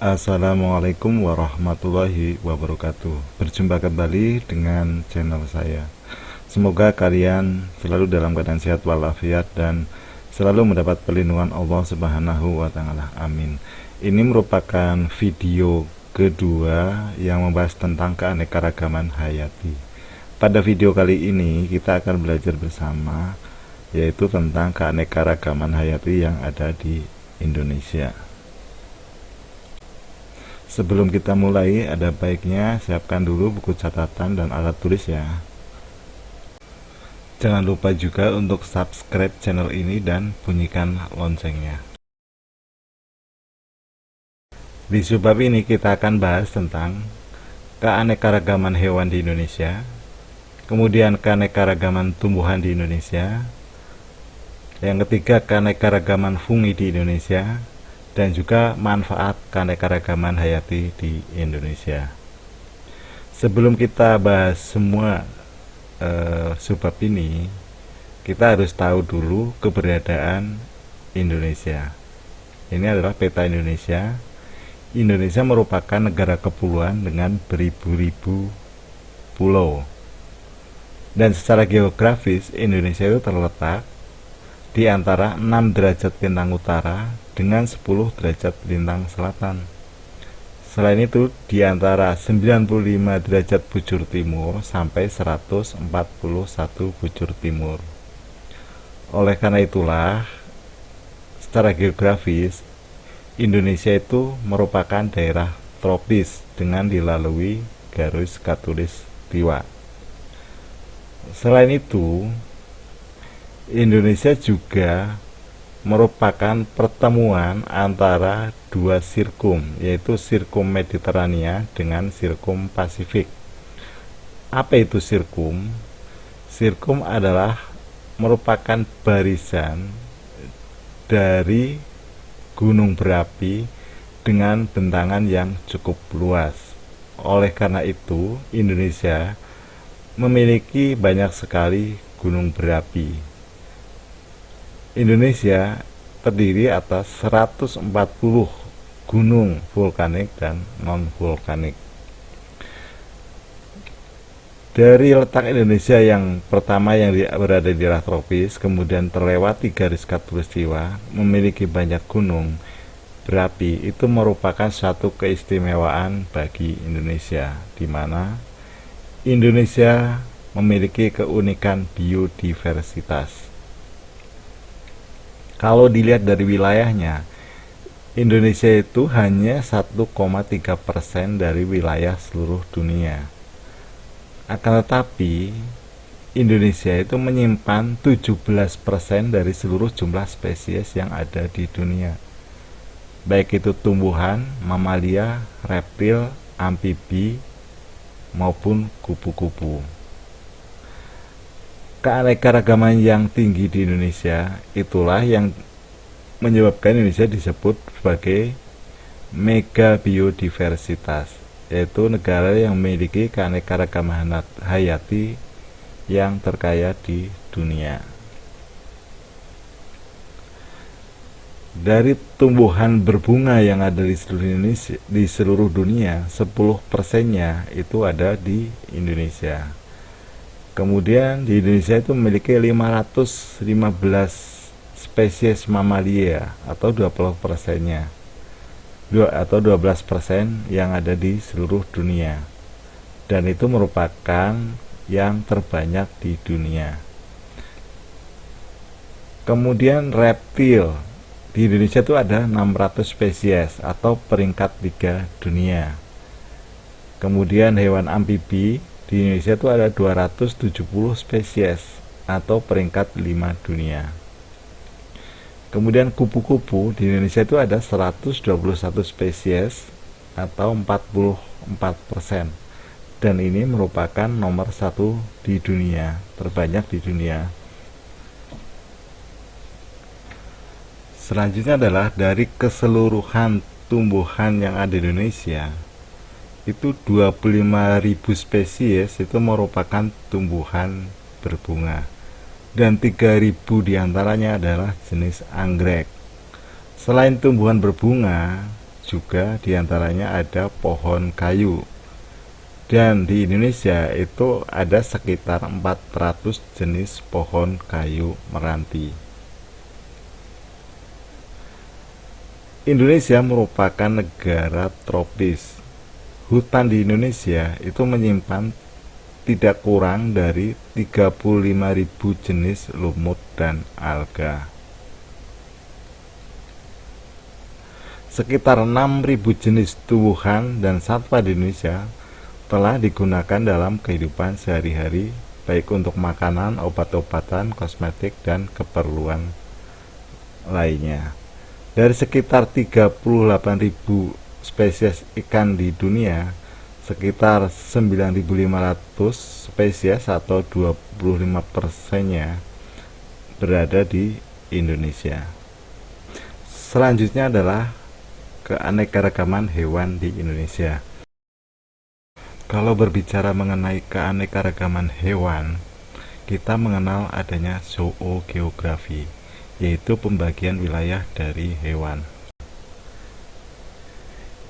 Assalamualaikum warahmatullahi wabarakatuh. Berjumpa kembali dengan channel saya. Semoga kalian selalu dalam keadaan sehat walafiat dan selalu mendapat perlindungan Allah Subhanahu wa Ta'ala. Amin. Ini merupakan video kedua yang membahas tentang keanekaragaman hayati. Pada video kali ini kita akan belajar bersama, yaitu tentang keanekaragaman hayati yang ada di Indonesia. Sebelum kita mulai, ada baiknya siapkan dulu buku catatan dan alat tulis ya. Jangan lupa juga untuk subscribe channel ini dan bunyikan loncengnya. Di subbab ini kita akan bahas tentang keanekaragaman hewan di Indonesia, kemudian keanekaragaman tumbuhan di Indonesia, yang ketiga keanekaragaman fungi di Indonesia, dan juga manfaat keanekaragaman hayati di Indonesia. Sebelum kita bahas semua subbab ini, kita harus tahu dulu keberadaan Indonesia. Ini adalah peta Indonesia. Indonesia merupakan negara kepulauan dengan beribu-ribu pulau. Dan secara geografis, Indonesia itu terletak di antara 6 derajat lintang utara dengan 10 derajat lintang selatan. Selain itu, di antara 95 derajat bujur timur sampai 141 bujur timur. Oleh karena itulah, secara geografis, Indonesia itu merupakan daerah tropis dengan dilalui garis khatulistiwa. Selain itu, Indonesia juga merupakan pertemuan antara dua sirkum, yaitu sirkum Mediterania dengan sirkum Pasifik. Apa itu sirkum? Sirkum adalah merupakan barisan dari gunung berapi dengan bentangan yang cukup luas. Oleh karena itu, Indonesia memiliki banyak sekali gunung berapi. Indonesia terdiri atas 140 gunung vulkanik dan non-vulkanik. Dari letak Indonesia yang pertama yang berada di daerah tropis, kemudian terlewati garis khatulistiwa, memiliki banyak gunung berapi, itu merupakan suatu keistimewaan bagi Indonesia, di mana Indonesia memiliki keunikan biodiversitas. Kalau dilihat dari wilayahnya, Indonesia itu hanya 1,3% dari wilayah seluruh dunia. Akan tetapi, Indonesia itu menyimpan 17% dari seluruh jumlah spesies yang ada di dunia. Baik itu tumbuhan, mamalia, reptil, amfibi, maupun kupu-kupu. Keanekaragaman yang tinggi di Indonesia itulah yang menyebabkan Indonesia disebut sebagai mega biodiversitas, yaitu negara yang memiliki keanekaragaman hayati yang terkaya di dunia. Dari tumbuhan berbunga yang ada di seluruh dunia, 10%-nya itu ada di Indonesia. Kemudian di Indonesia itu memiliki 515 spesies mamalia atau 20%-nya, atau 12% yang ada di seluruh dunia, dan itu merupakan yang terbanyak di dunia. Kemudian reptil di Indonesia itu ada 600 spesies atau peringkat 3 dunia. Kemudian hewan amfibi di Indonesia itu ada 270 spesies atau peringkat 5 dunia. Kemudian kupu-kupu di Indonesia itu ada 121 spesies atau 44%. Dan ini merupakan nomor 1 di dunia, terbanyak di dunia. Selanjutnya adalah dari keseluruhan tumbuhan yang ada di Indonesia, itu 25.000 spesies itu merupakan tumbuhan berbunga, dan 3.000 diantaranya adalah jenis anggrek. Selain tumbuhan berbunga, juga diantaranya ada pohon kayu. Dan di Indonesia itu ada sekitar 400 jenis pohon kayu meranti. Indonesia merupakan negara tropis. Hutan di Indonesia itu menyimpan tidak kurang dari 35.000 jenis lumut dan alga. Sekitar 6.000 jenis tumbuhan dan satwa di Indonesia telah digunakan dalam kehidupan sehari-hari, baik untuk makanan, obat-obatan, kosmetik, dan keperluan lainnya. Dari sekitar 38.000 spesies ikan di dunia, sekitar 9.500 spesies atau 25%-nya berada di Indonesia. Selanjutnya adalah keanekaragaman hewan di Indonesia. Kalau berbicara mengenai keanekaragaman hewan, kita mengenal adanya zoogeografi, yaitu pembagian wilayah dari hewan.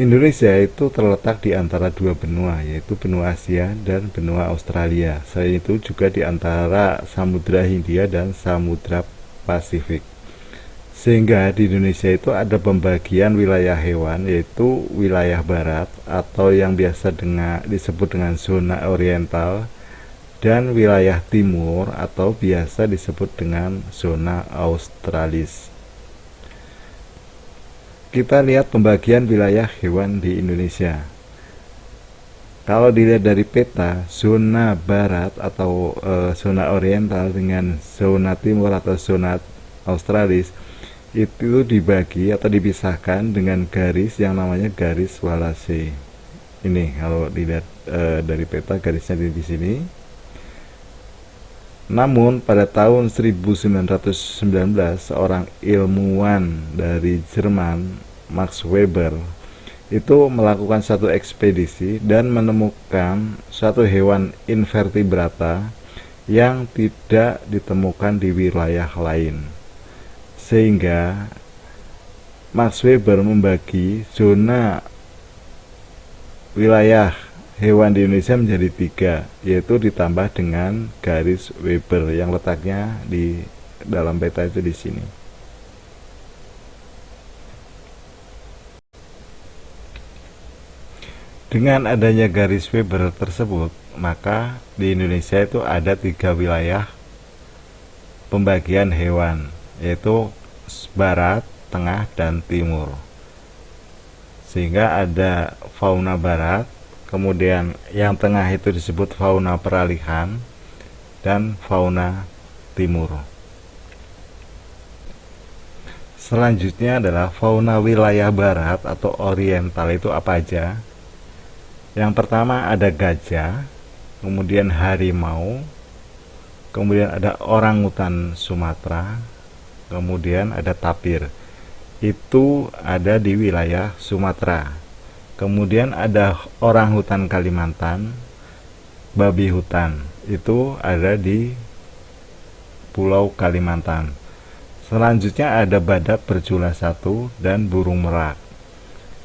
Indonesia itu terletak di antara dua benua, yaitu benua Asia dan benua Australia. Selain itu juga di antara Samudra Hindia dan Samudra Pasifik. Sehingga di Indonesia itu ada pembagian wilayah hewan, yaitu wilayah barat atau yang biasa disebut dengan zona oriental, dan wilayah timur atau biasa disebut dengan zona australis. Kita lihat pembagian wilayah hewan di Indonesia. Kalau dilihat dari peta, zona barat atau zona oriental dengan zona timur atau zona australis itu dibagi atau dipisahkan dengan garis yang namanya garis Wallace. Ini kalau dilihat dari peta, garisnya di sini. Namun pada tahun 1919 seorang ilmuwan dari Jerman, Max Weber, itu melakukan satu ekspedisi dan menemukan suatu hewan invertebrata yang tidak ditemukan di wilayah lain. Sehingga Max Weber membagi zona wilayah hewan di Indonesia menjadi 3, yaitu ditambah dengan garis Weber yang letaknya di dalam peta itu di sini. Dengan adanya garis Weber tersebut, maka di Indonesia itu ada 3 wilayah pembagian hewan, yaitu barat, tengah, dan timur. Sehingga ada fauna barat, kemudian yang tengah itu disebut fauna peralihan, dan fauna timur. Selanjutnya adalah fauna wilayah barat atau oriental. Itu apa aja? Yang pertama ada gajah, kemudian harimau, kemudian ada orangutan Sumatera, kemudian ada tapir. Itu ada di wilayah Sumatera. Kemudian ada orangutan Kalimantan, babi hutan. Itu ada di Pulau Kalimantan. Selanjutnya ada badak berjula 1 dan burung merak.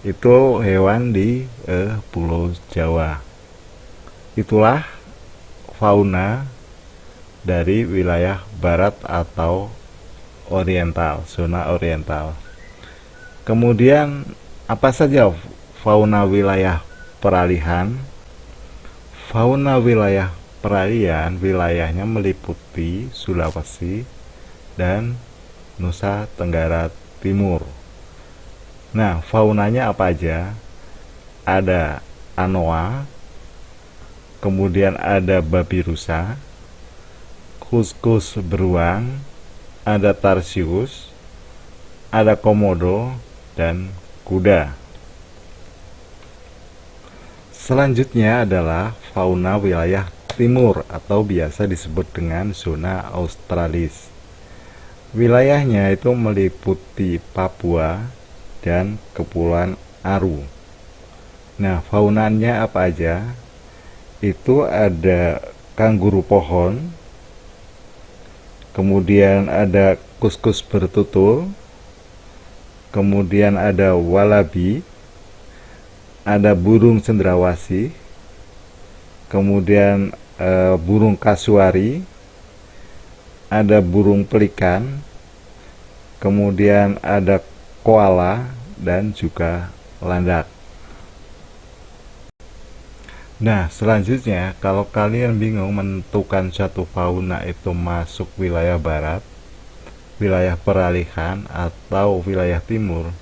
Itu hewan di Pulau Jawa. Itulah fauna dari wilayah barat atau oriental, zona oriental. Kemudian apa saja fauna wilayah peralihan? Fauna wilayah peralihan wilayahnya meliputi Sulawesi dan Nusa Tenggara Timur. Nah, faunanya apa aja? Ada anoa, kemudian ada babi rusa, kuskus beruang, ada tarsius, ada komodo, dan kuda. Selanjutnya adalah fauna wilayah timur atau biasa disebut dengan zona australis. Wilayahnya itu meliputi Papua dan Kepulauan Aru. Nah, faunanya apa aja? Itu ada kanguru pohon, kemudian ada kuskus bertutul, kemudian ada walabi, ada burung cendrawasih, kemudian burung kasuari, ada burung pelikan, kemudian ada koala, dan juga landak. Nah, selanjutnya kalau kalian bingung menentukan suatu fauna itu masuk wilayah barat, wilayah peralihan, atau wilayah timur,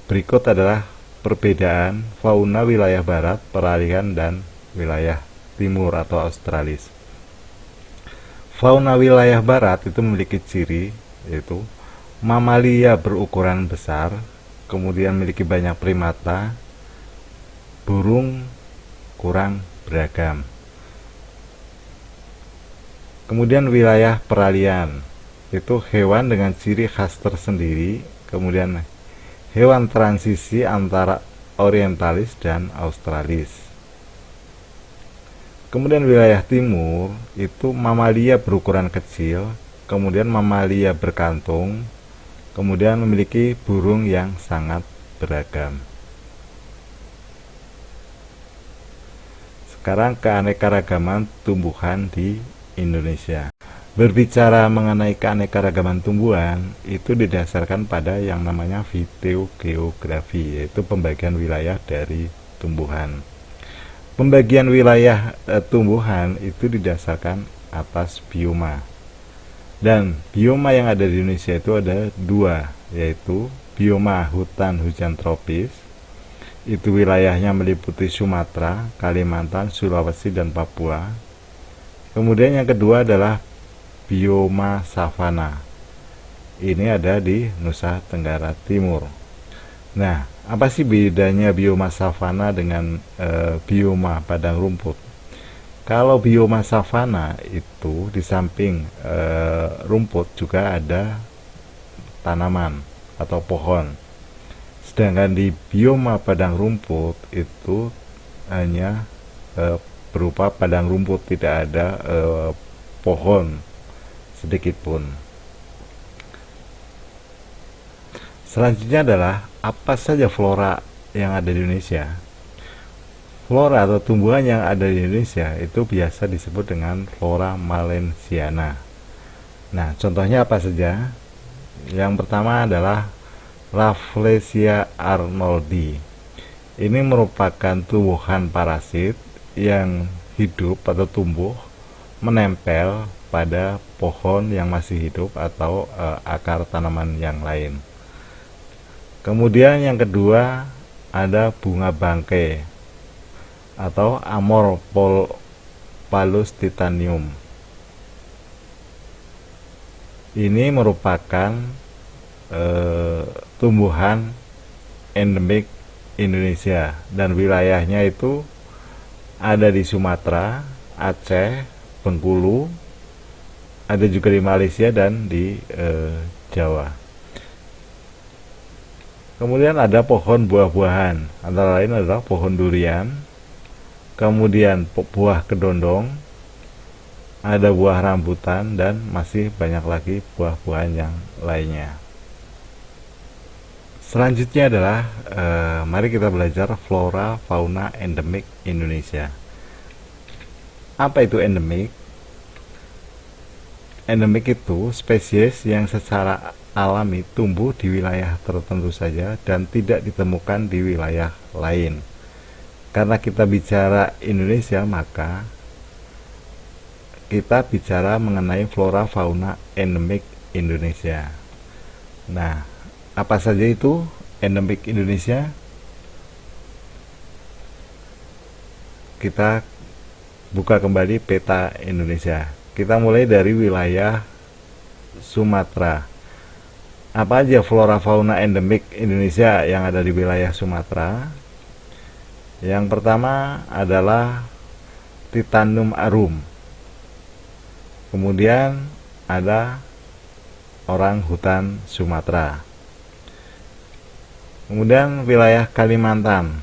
berikut adalah perbedaan fauna wilayah barat, peralihan, dan wilayah timur atau australis. Fauna wilayah barat itu memiliki ciri yaitu mamalia berukuran besar, kemudian memiliki banyak primata, burung kurang beragam. Kemudian wilayah peralihan itu hewan dengan ciri khas tersendiri, kemudian hewan transisi antara orientalis dan australis. Kemudian wilayah timur itu mamalia berukuran kecil, kemudian mamalia berkantung, kemudian memiliki burung yang sangat beragam. Sekarang keanekaragaman tumbuhan di Indonesia. Berbicara mengenai keanekaragaman tumbuhan, itu didasarkan pada yang namanya fitogeografi, yaitu pembagian wilayah dari tumbuhan. Pembagian wilayah tumbuhan itu didasarkan atas bioma. Dan bioma yang ada di Indonesia itu ada dua, yaitu bioma hutan hujan tropis, itu wilayahnya meliputi Sumatera, Kalimantan, Sulawesi, dan Papua. Kemudian yang kedua adalah bioma savana. Ini ada di Nusa Tenggara Timur. Nah, apa sih bedanya bioma savana dengan bioma padang rumput? Kalau bioma savana itu di samping rumput juga ada tanaman atau pohon. Sedangkan di bioma padang rumput itu hanya berupa padang rumput, tidak ada pohon sedikit pun. Selanjutnya adalah apa saja flora yang ada di Indonesia. Flora atau tumbuhan yang ada di Indonesia itu biasa disebut dengan flora malaysiana. Nah, contohnya apa saja? Yang pertama adalah Rafflesia arnoldi. Ini merupakan tumbuhan parasit yang hidup atau tumbuh menempel pada pohon yang masih hidup atau akar tanaman yang lain. Kemudian yang kedua ada bunga bangkai atau Amorphalus titanium. Ini merupakan tumbuhan endemik Indonesia dan wilayahnya itu ada di Sumatera, Aceh, Bengkulu, ada juga di Malaysia dan di Jawa. Kemudian ada pohon buah-buahan, antara lain adalah pohon durian, kemudian buah kedondong, ada buah rambutan, dan masih banyak lagi buah-buahan yang lainnya. Selanjutnya adalah mari kita belajar flora fauna endemik Indonesia. Apa itu endemik? Endemik itu spesies yang secara alami tumbuh di wilayah tertentu saja dan tidak ditemukan di wilayah lain. Karena kita bicara Indonesia, maka kita bicara mengenai flora fauna endemik Indonesia. Nah, apa saja itu endemik Indonesia? Kita buka kembali peta Indonesia. Kita mulai dari wilayah Sumatera. Apa aja flora fauna endemik Indonesia yang ada di wilayah Sumatera? Yang pertama adalah Titanum arum. Kemudian ada orang hutan Sumatera. Kemudian wilayah Kalimantan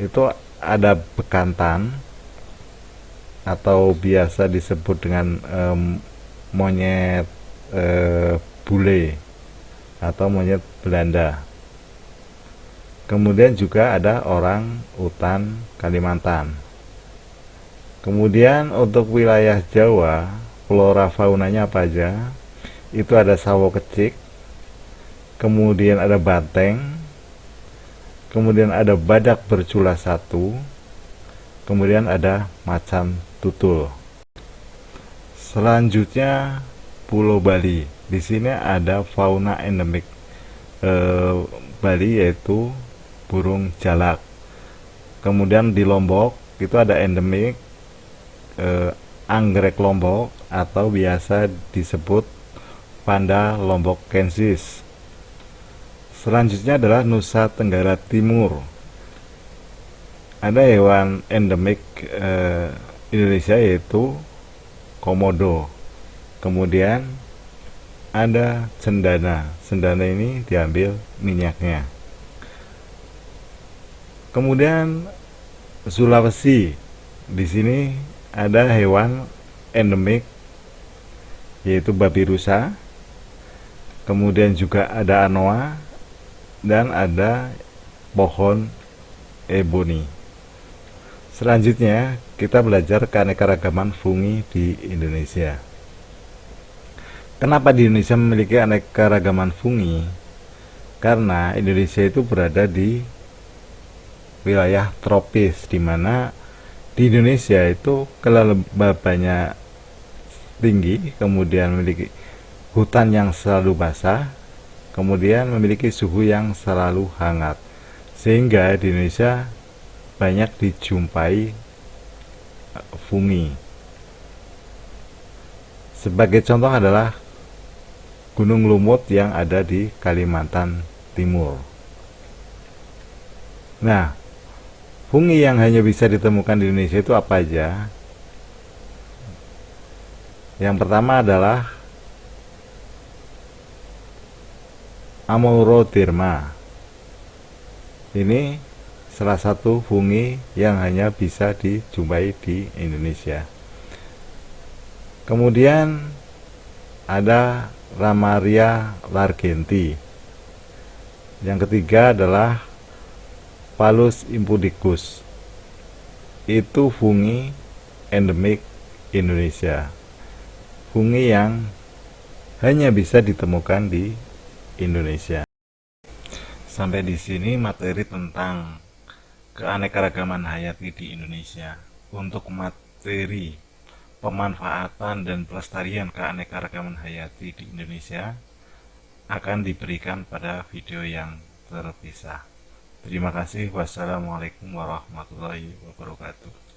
itu ada bekantan atau biasa disebut dengan monyet bule atau monyet Belanda. Kemudian juga ada orang utan Kalimantan. Kemudian untuk wilayah Jawa, flora faunanya apa aja? Itu ada sawo kecik, kemudian ada banteng, kemudian ada badak bercula satu, kemudian ada macan tutul. Selanjutnya Pulau Bali. Di sini ada fauna endemik Bali, yaitu burung jalak. Kemudian di Lombok itu ada endemik anggrek Lombok atau biasa disebut panda lombokkensis. Selanjutnya adalah Nusa Tenggara Timur. Ada hewan endemik Indonesia yaitu komodo. Kemudian ada cendana. Cendana ini diambil minyaknya. Kemudian Sulawesi. Di sini ada hewan endemik yaitu babi rusa. Kemudian juga ada anoa dan ada pohon eboni. Selanjutnya kita belajar keanekaragaman fungi di Indonesia. Kenapa di Indonesia memiliki keanekaragaman fungi? Karena Indonesia itu berada di wilayah tropis, di mana di Indonesia itu kelembabannya tinggi, kemudian memiliki hutan yang selalu basah, kemudian memiliki suhu yang selalu hangat, sehingga di Indonesia banyak dijumpai fungi. Sebagai contoh adalah Gunung Lumut yang ada di Kalimantan Timur. Nah, fungi yang hanya bisa ditemukan di Indonesia itu apa aja? Yang pertama adalah Amauroderma. Ini salah satu fungi yang hanya bisa dijumpai di Indonesia. Kemudian ada Ramaria largenti. Yang ketiga adalah Palus impudicus. Itu fungi endemik Indonesia. Fungi yang hanya bisa ditemukan di Indonesia. Sampai di sini materi tentang keanekaragaman hayati di Indonesia. Untuk materi pemanfaatan dan pelestarian keanekaragaman hayati di Indonesia akan diberikan pada video yang terpisah. Terima kasih. Wassalamualaikum warahmatullahi wabarakatuh.